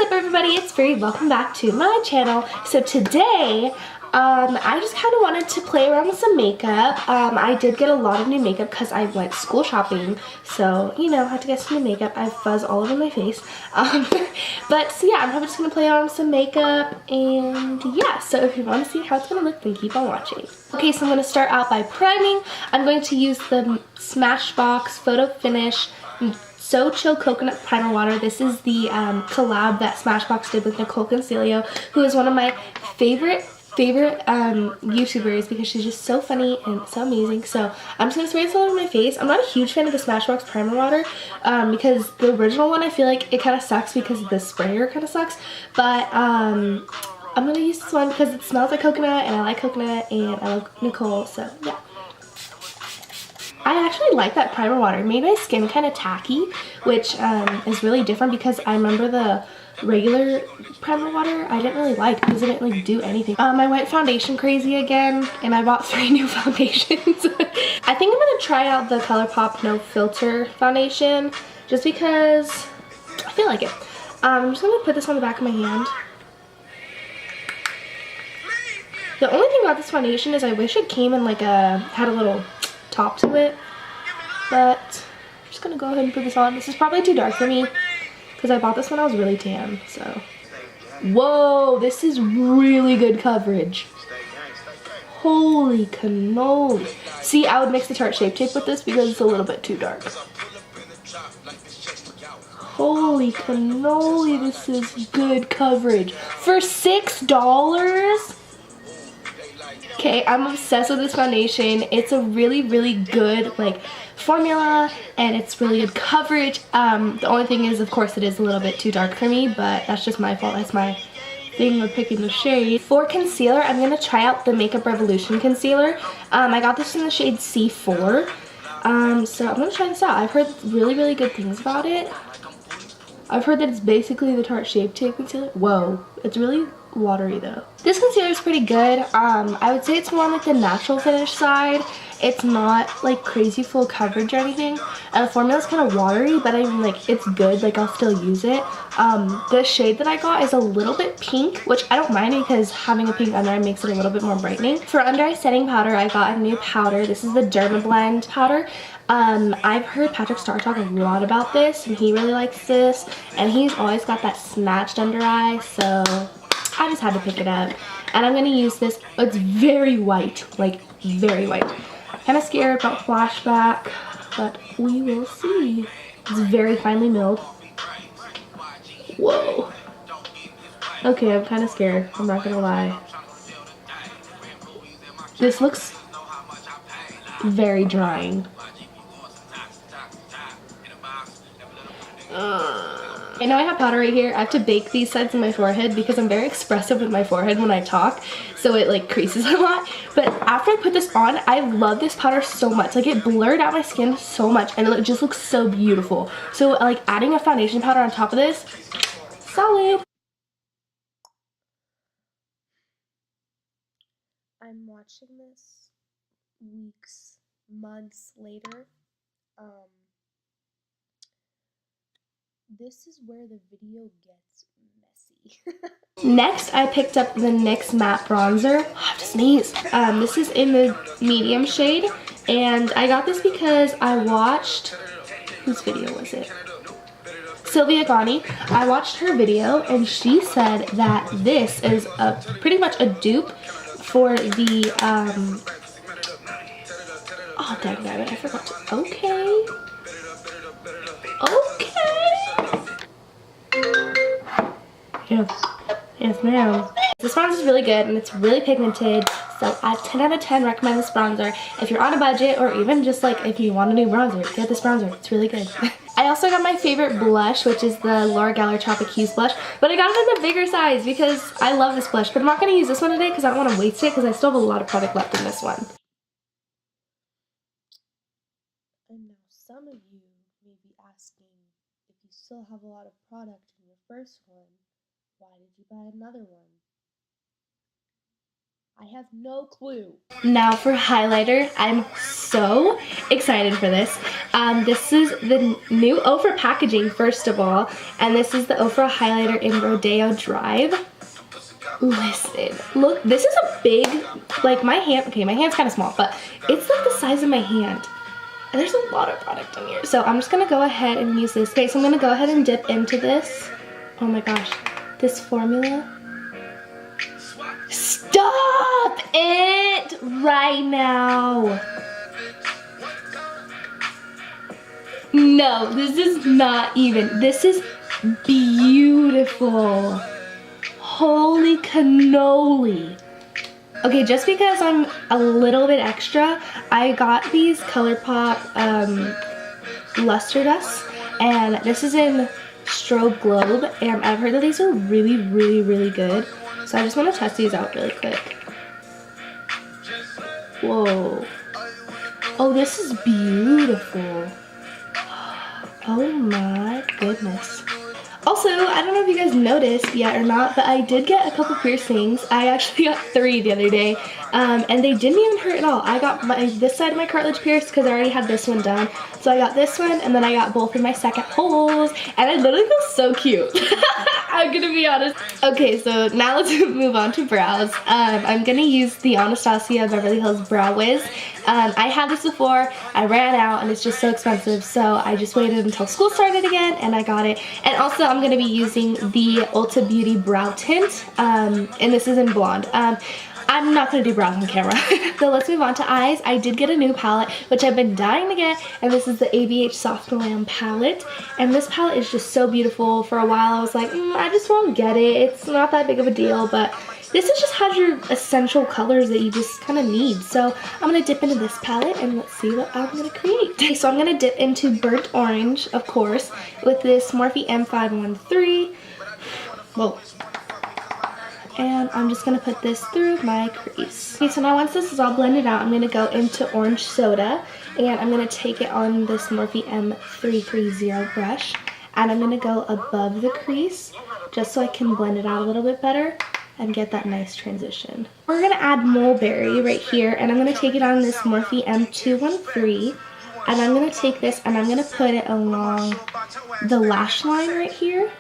up, everybody? It's Bree. Welcome back to my channel. So today, I just kind of wanted to play around with some makeup. I did get a lot of new makeup because I went school shopping. So, you know, I had to get some new makeup. I have fuzz all over my face. So yeah, I'm probably just going to play around with some makeup. And yeah, so if you want to see how it's going to look, then keep on watching. Okay, so I'm going to start out by priming. I'm going to use the Smashbox Photo Finish So Chill Coconut Primer Water. This is the collab that Smashbox did with Nicole Concilio, who is one of my favorite YouTubers because she's just so funny and so amazing. So I'm just going to spray this all over my face. I'm not a huge fan of the Smashbox Primer Water because the original one, I feel like it kind of sucks because the sprayer kind of sucks. But I'm going to use this one because it smells like coconut and I like coconut and I love Nicole. So yeah. I actually like that primer water. It made my skin kind of tacky, which is really different because I remember the regular primer water I didn't really like because it didn't like do anything. I went foundation crazy again and I bought 3 new foundations. I think I'm going to try out the ColourPop No Filter foundation just because I feel like it. I'm just going to put this on the back of my hand. The only thing about this foundation is I wish it came in like had a little top to it, but I'm just gonna go ahead and put this on. This is probably too dark for me because I bought this when I was really tan. So whoa, this is really good coverage. Holy cannoli. See, I would mix the Tarte Shape Tape with this because it's a little bit too dark. Holy cannoli, this is good coverage for $6. Okay, I'm obsessed with this foundation. It's a really good like formula and it's really good coverage. The only thing is, of course, it is a little bit too dark for me, but that's just my fault. That's my thing with picking the shade. For concealer, I'm going to try out the Makeup Revolution concealer. I got this in the shade C4. So I'm going to try this out. I've heard really good things about it. I've heard that it's basically the Tarte Shape Tape concealer. Whoa, it's really watery though. This concealer is pretty good. I would say it's more on like the natural finish side. It's not like crazy full coverage or anything. And the formula is kind of watery, but I mean, like, it's good. Like, I'll still use it. The shade that I got is a little bit pink, which I don't mind because having a pink under eye makes it a little bit more brightening. For under eye setting powder, I got a new powder. This is the Dermablend powder. I've heard Patrick Starr talk a lot about this, and he really likes this, and he's always got that snatched under eye, so I just had to pick it up. And I'm gonna use this. It's very white, like very white. Kind of scared about flashback, but we will see. It's very finely milled. Whoa. Okay, I'm kind of scared. I'm not gonna lie. This looks very drying. I know I have powder right here. I have to bake these sides of my forehead because I'm very expressive with my forehead when I talk, so it like creases a lot. But after I put this on, I love this powder so much. Like, it blurred out my skin so much and it just looks so beautiful. So like adding a foundation powder on top of this, solid. I'm watching this weeks, months later. This is where the video gets messy. Next, I picked up the NYX Matte Bronzer. I have to sneeze. This is in the medium shade, and I got this because I watched, whose video was it? Sylvia Gani. I watched her video, and she said that this is pretty much a dupe for the, oh, dang it, I forgot to, okay. Yes ma'am. This bronzer is really good and it's really pigmented, so I 10 out of 10 recommend this bronzer. If you're on a budget or even just like if you want a new bronzer, get this bronzer. It's really good. I also got my favorite blush, which is the Laura Geller Tropic Hues blush, but I got it in the bigger size because I love this blush, but I'm not going to use this one today because I don't want to waste it because I still have a lot of product left in this one. And now some of you may be asking, if you still have a lot of product in your first one, why did you buy another one? I have no clue. Now for highlighter, I'm so excited for this. This is the new Ofra packaging, first of all, and this is the Ofra highlighter in Rodeo Drive. Listen, look, this is a big, like my hand, okay, my hand's kind of small, but it's like the size of my hand. And there's a lot of product in here. So I'm just gonna go ahead and use this. Okay, so I'm gonna go ahead and dip into this. Oh my gosh, this formula. Stop it right now. No, this is not even. This is beautiful. Holy cannoli. Okay, just because I'm a little bit extra, I got these ColourPop Luster Dusts, and this is in Strobe Globe, and I've heard that these are really, really, really good. So I just want to test these out really quick. Whoa. Oh, this is beautiful. Oh my goodness. Also, I don't know if you guys noticed yet or not, but I did get a couple piercings. I actually got 3 the other day, and they didn't even hurt at all. I got this side of my cartilage pierced because I already had this one done. So I got this one, and then I got both of my second holes, and I literally feel so cute. I'm gonna be honest. Okay, so now let's move on to brows. I'm gonna use the Anastasia Beverly Hills Brow Wiz. I had this before, I ran out, and it's just so expensive, so I just waited until school started again, and I got it. And also, I'm gonna be using the Ulta Beauty Brow Tint, and this is in blonde. I'm not gonna do brows on camera. So let's move on to eyes. I did get a new palette, which I've been dying to get, and this is the ABH Soft Glam palette. And this palette is just so beautiful. For a while I was like, I just won't get it. It's not that big of a deal, but this is just has your essential colors that you just kind of need. So I'm gonna dip into this palette and let's see what I'm gonna create. Okay, so I'm gonna dip into Burnt Orange, of course, with this Morphe M513. Whoa. And I'm just gonna put this through my crease. Okay, so now once this is all blended out, I'm gonna go into Orange Soda, and I'm gonna take it on this Morphe M330 brush, and I'm gonna go above the crease, just so I can blend it out a little bit better and get that nice transition. We're gonna add Mulberry right here, and I'm gonna take it on this Morphe M213, and I'm gonna take this and I'm gonna put it along the lash line right here.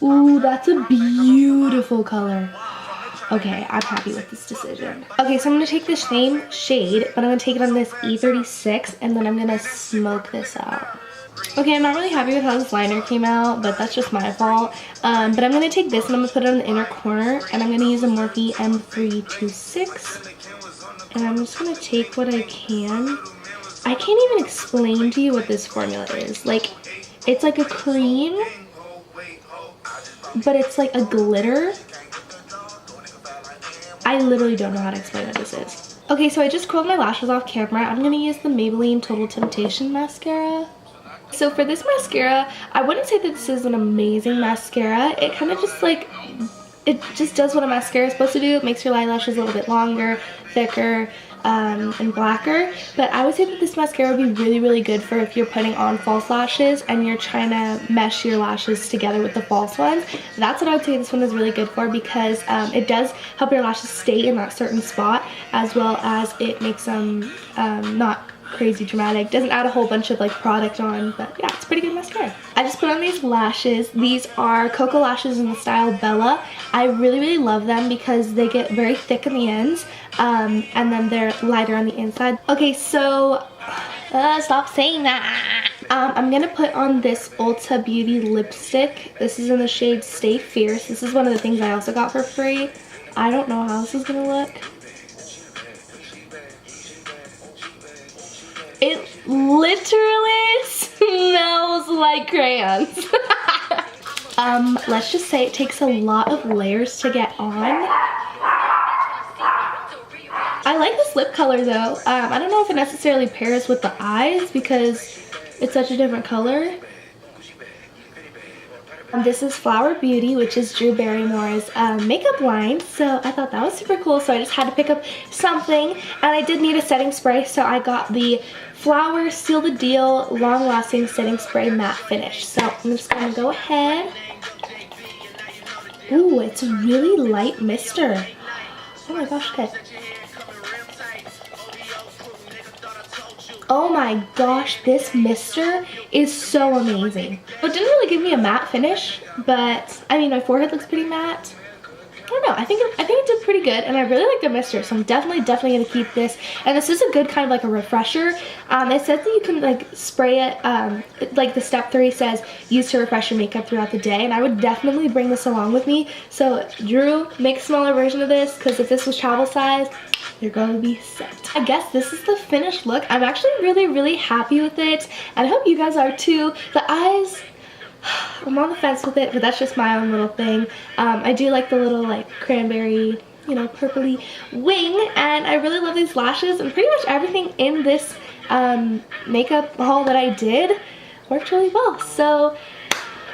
Ooh, that's a beautiful color. Okay, I'm happy with this decision. Okay, so I'm going to take the same shade, but I'm going to take it on this E36, and then I'm going to smoke this out. Okay, I'm not really happy with how this liner came out, but that's just my fault. But I'm going to take this and I'm going to put it on the inner corner, and I'm going to use a Morphe M326. And I'm just going to take what I can. I can't even explain to you what this formula is. Like, it's like a cream, but it's like a glitter. I literally don't know how to explain what this is. Okay, so I just curled my lashes off camera. I'm going to use the Maybelline Total Temptation mascara. So for this mascara, I wouldn't say that this is an amazing mascara. It kind of just like, it just does what a mascara is supposed to do. It makes your eyelashes a little bit longer, thicker, and blacker. But I would say that this mascara would be really, really good for if you're putting on false lashes and you're trying to mesh your lashes together with the false ones. That's what I would say this one is really good for, because it does help your lashes stay in that certain spot, as well as it makes them not crazy dramatic. Doesn't add a whole bunch of like product on, but yeah, it's a pretty good mascara. I just put on these lashes. These are Cocoa lashes in the style Bella. I really, really love them because they get very thick in the ends, and then they're lighter on the inside. Okay, so stop saying that. I'm gonna put on this Ulta Beauty lipstick. This is in the shade Stay Fierce. This is one of the things I also got for free. I don't know how this is gonna look. It literally smells like crayons. Let's just say it takes a lot of layers to get on. I like this lip color though. I don't know if it necessarily pairs with the eyes because it's such a different color. This is Flower Beauty, which is Drew Barrymore's makeup line, so I thought that was super cool, so I just had to pick up something, and I did need a setting spray, so I got the Flower Seal the Deal Long Lasting Setting Spray Matte Finish. So I'm just going to go ahead Ooh, it's a really light mister. Oh my gosh, okay. Oh my gosh, this mister is so amazing. It didn't really give me a matte finish, but I mean, my forehead looks pretty matte. I don't know, I think it did pretty good, and I really like the mister, so I'm definitely gonna keep this. And this is a good kind of like a refresher. It says that you can like spray it, like the step 3 says, use to refresh your makeup throughout the day, and I would definitely bring this along with me. So Drew, make a smaller version of this, because if this was travel size, you're gonna be set. I guess this is the finished look. I'm actually really happy with it, and I hope you guys are too. The eyes, I'm on the fence with it, but that's just my own little thing. I do like the little like cranberry, you know, purpley wing, and I really love these lashes, and pretty much everything in this makeup haul that I did worked really well. So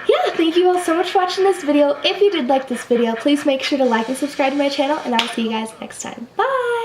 yeah, thank you all so much for watching this video. If you did like this video, please make sure to like and subscribe to my channel, and I'll see you guys next time. Bye!